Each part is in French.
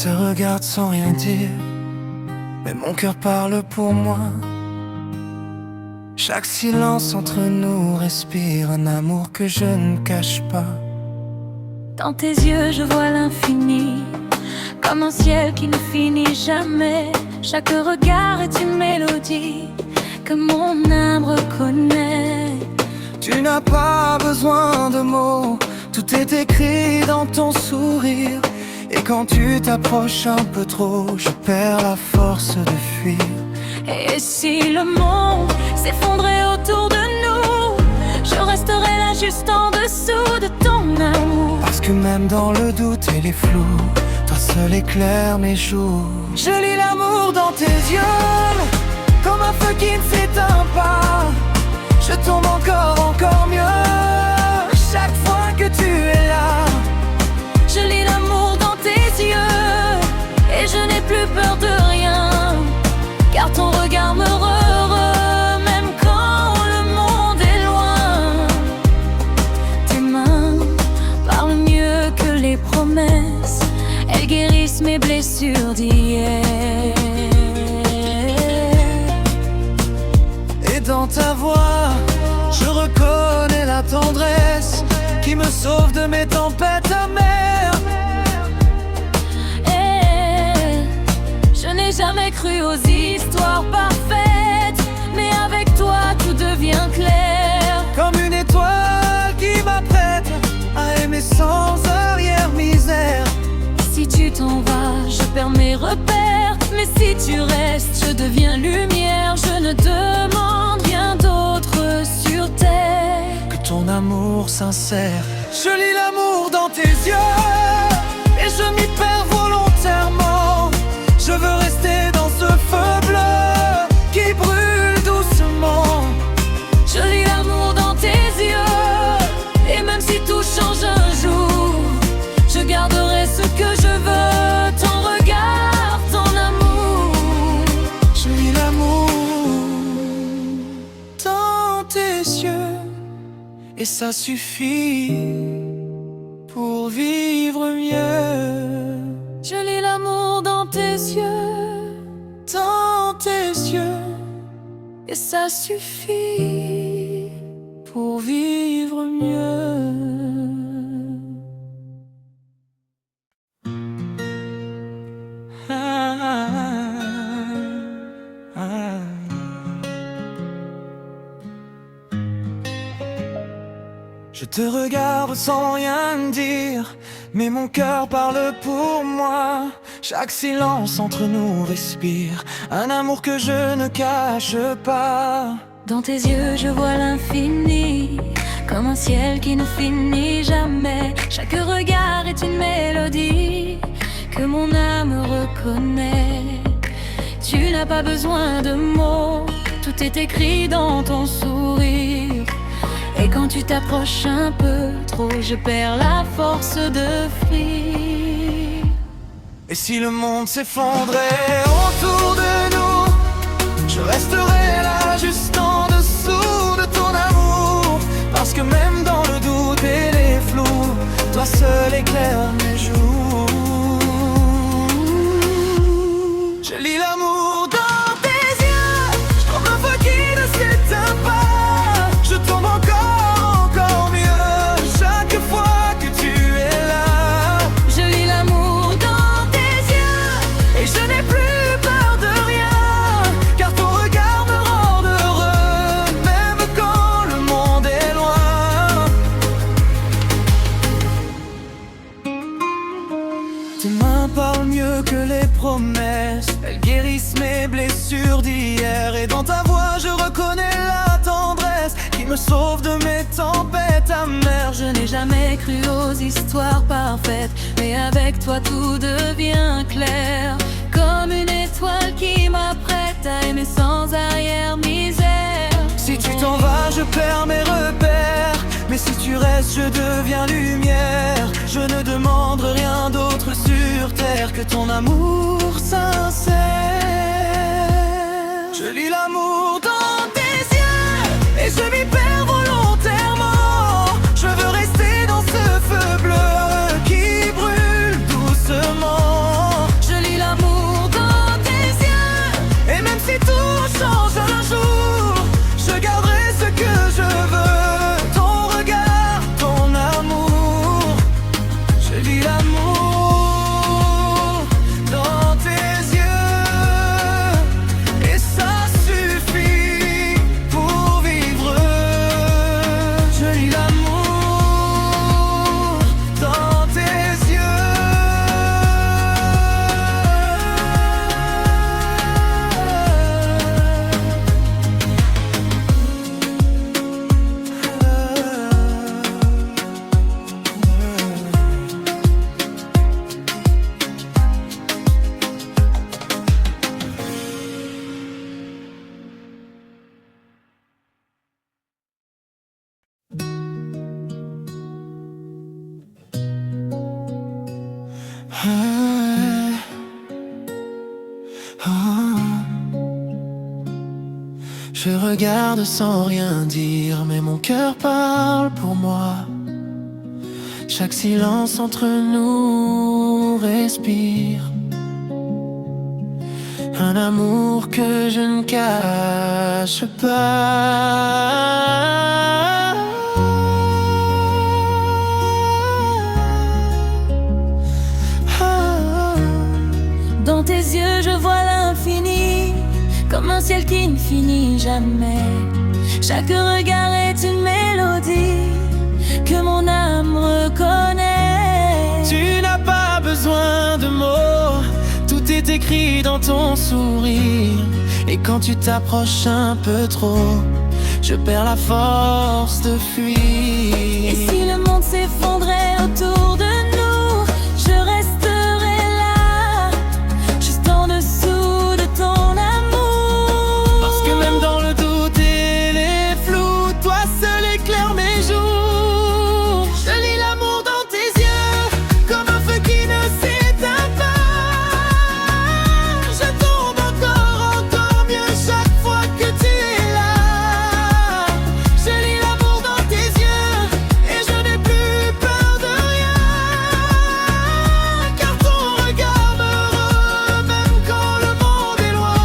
te regarde sans rien dire, mais mon cœur parle pour moi. Chaque silence entre nous respire un amour que je ne cache pas. Dans tes yeux je vois l'infini, comme un ciel qui ne finit jamais. Chaque regard est une mélodie que mon âme reconnaît. Tu n'as pas besoin de mots, tout est écrit dans ton sourire. Et quand tu t'approches un peu trop, je perds la force de fuir. Et si le monde s'effondrait autour de nous, je resterai là juste en dessous de ton amour. Parce que même dans le doute et les flous, toi seul éclaire mes jours. Je lis l'amour dans tes yeux, comme un feu qui ne s'éteint pas. Je tombe encore mieux, chaque fois que tu es là. Je lis l'amour dans tes yeux, et je n'ai plus peur de rien, car ton regard me même quand le monde est loin. Tes mains parlent mieux que les promesses, elles guérissent mes blessures d'hier. Et dans ta voix, je reconnais la tendresse qui me sauve de mes tempêtes amères. Et je n'ai jamais cru aux histoires parfaites, mais avec toi tout devient clair. Comme une étoile qui m'apprête à aimer sans arrière-misère. Si tu t'en vas, je perds mes repères, mais si tu restes, je deviens lumière. Je ne demande rien d'autre sur terre que ton amour sincère. Je lis l'amour dans tes yeux, et je m'y perds volontairement. Je veux rester dans ce feu bleu qui brûle doucement. Je lis l'amour dans tes yeux, et même si tout change un jour, je garderai ce que je veux, ton regard, ton amour. Je lis l'amour dans tes yeux, et ça suffit pour vivre mieux. Je lis l'amour dans tes yeux, Dans tes yeux, et ça suffit pour vivre mieux. Je te regarde sans rien dire, mais mon cœur parle pour moi. Chaque silence entre nous respire un amour que je ne cache pas. Dans tes yeux je vois l'infini, comme un ciel qui ne finit jamais. Chaque regard est une mélodie que mon âme reconnaît. Tu n'as pas besoin de mots, tout est écrit dans ton sourire. Et quand tu t'approches un peu trop, je perds la force de fuir. Et si le monde s'effondrait autour de nous, je resterai là juste en dessous de ton amour. Parce que même dans le doute et les flous, toi seul éclaire mes jours. Je lis l'amour dans tes yeux, je tombe un feu qui ne s'éteint pas. Je tombe encore mieux, chaque fois que tu es là. Je lis l'amour dans tes yeux, Et je n'ai plus peur de rien, car ton regard me rend heureux, même quand le monde est loin. Tes mains parlent mieux que les promesses, elles guérissent mes blessures d'hier. Et dans ta voix je reconnais la tendresse qui me sauve de mes tempêtes amères. je n'ai jamais cru aux histoires parfaites, mais avec toi tout devient clair. Comme une étoile qui m'apprête à aimer sans arrière-misère. Si tu t'en vas, je perds mes repères, mais si tu restes, je deviens lumière. Je ne demande rien d'autre sur terre que ton amour sincère. Je lis l'amour dans tes yeux, et je m'y perds volontairement. Je veux rester dans ce feu bleu qui brûle doucement. Je regarde sans rien dire, mais mon cœur parle pour moi. Chaque silence entre nous respire un amour que je ne cache pas. Dans tes yeux je vois l'infini, comme un ciel qui ne finit jamais. Chaque regard est une mélodie que mon âme reconnaît. Tu n'as pas besoin de mots, tout est écrit dans ton sourire. Et quand tu t'approches un peu trop, je perds la force de fuir. Et si le monde s'effondrait autour de nous, je resterai là, juste en dessous de ton amour. Parce que même dans le doute et les flous, toi seul éclaire mes jours. Je lis l'amour dans tes yeux, comme un feu qui ne s'éteint pas. Je tombe encore mieux chaque fois que tu es là. Je lis l'amour dans tes yeux, et je n'ai plus peur de rien. Car ton regard me rend même quand le monde est loin.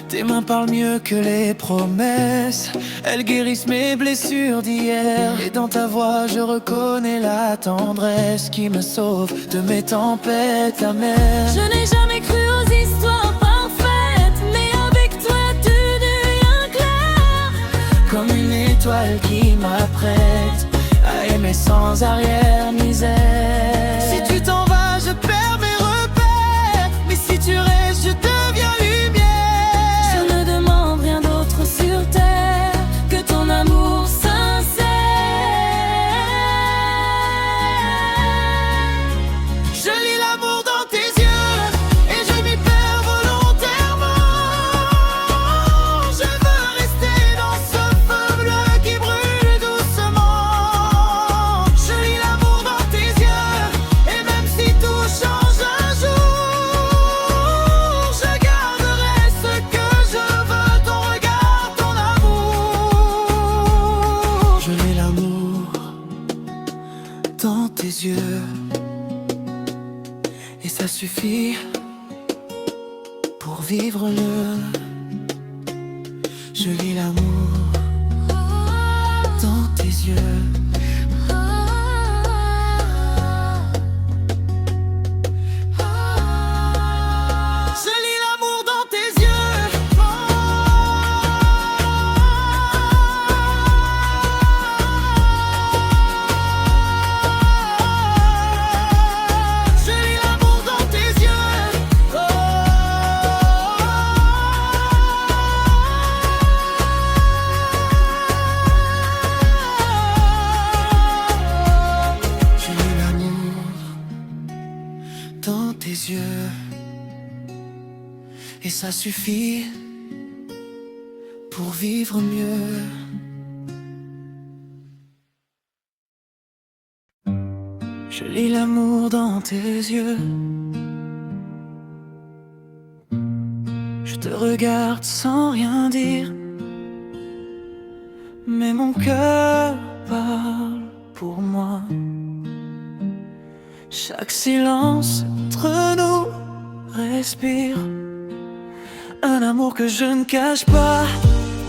Tes mains parlent mieux que les promesses, elles guérissent mes blessures d'hier. Et dans ta voix je reconnais la tendresse qui me sauve de mes tempêtes amères. Je n'ai jamais cru aux histoires parfaites, mais avec toi tout devient clair. Comme une étoile qui m'apprête à aimer sans arrière-misère. Si tu t'en vas, je perds mes repères, mais si tu restes, je deviens lumière. Je ne demande rien d'autre sur terre que ton amour sincère. Je lis l'amour dans tes yeux, et je m'y perds volontairement. Je veux rester dans ce feu bleu qui brûle doucement. Je lis l'amour dans tes yeux, et même si tout change un jour, je garderai ce que je veux, ton regard, ton amour. Je lis l'amour dans tes yeux, et ça suffit pour vivre mieux. Je lis l'amour dans tes yeux. Je lis l'amour dans tes yeux. Je lis l'amour dans tes yeux. Je lis l'amour dans tes yeux, et ça suffit pour vivre mieux. Je lis l'amour dans tes yeux. Je te regarde sans rien dire, mais mon cœur parle pour moi. Chaque silence entre nous respire un amour que je ne cache pas.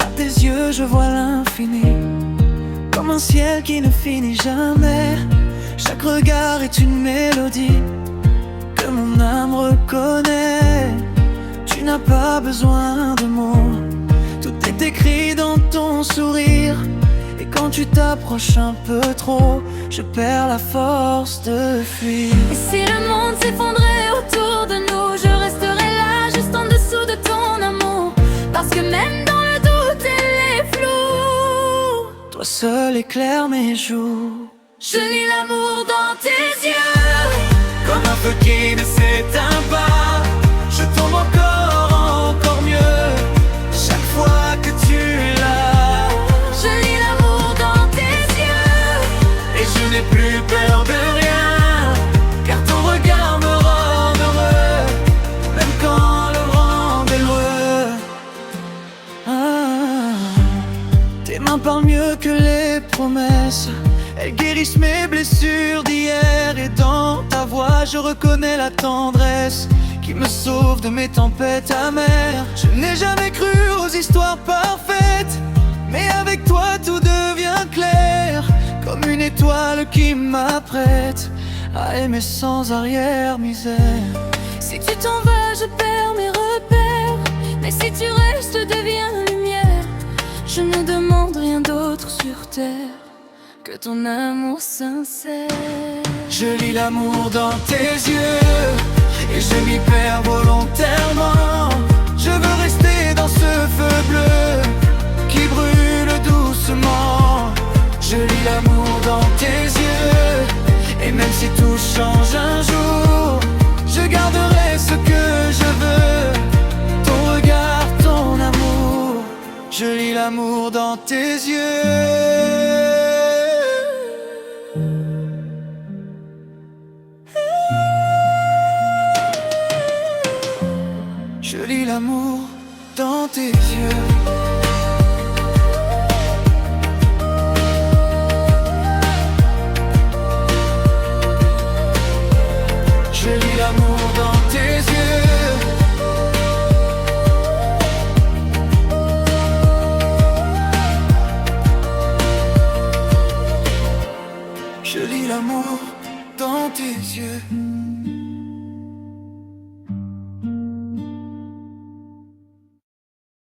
À tes yeux je vois l'infini, comme un ciel qui ne finit jamais. Chaque regard est une mélodie que mon âme reconnaît. Tu n'as pas besoin de mots, tout est écrit dans ton sourire. Et quand tu t'approches un peu trop, je perds la force de fuir. Et si le monde s'effondrait autour de nous, je resterai là, juste en dessous de ton amour. Parce que même dans le doute et les flous, toi seul éclaire mes jours. je lis l'amour dans tes yeux. Comme un feu qui ne s'éteint pas, je tombe encore mieux chaque fois que tu es là. Je lis l'amour dans tes yeux, Et je n'ai plus peur de rien, car ton regard me rend heureux, même quand le vent guérissent mes blessures d'hier. Et dans ta voix je reconnais la tendresse qui me sauve de mes tempêtes amères. Je n'ai jamais cru aux histoires parfaites, mais avec toi tout devient clair, comme une étoile qui m'apprête à aimer sans arrière-misère. Si tu t'en vas, je perds mes repères, mais si tu restes, je deviens lumière. Je ne demande rien d'autre sur terre que ton amour sincère. Je lis l'amour dans tes yeux et je m'y perds volontairement. Je veux rester dans ce feu bleu qui brûle doucement. Je lis l'amour dans tes yeux, et même si tout change un jour, je garderai ce que je veux, ton regard, ton amour. Je lis l'amour dans tes yeux. Je lis l'amour dans tes yeux.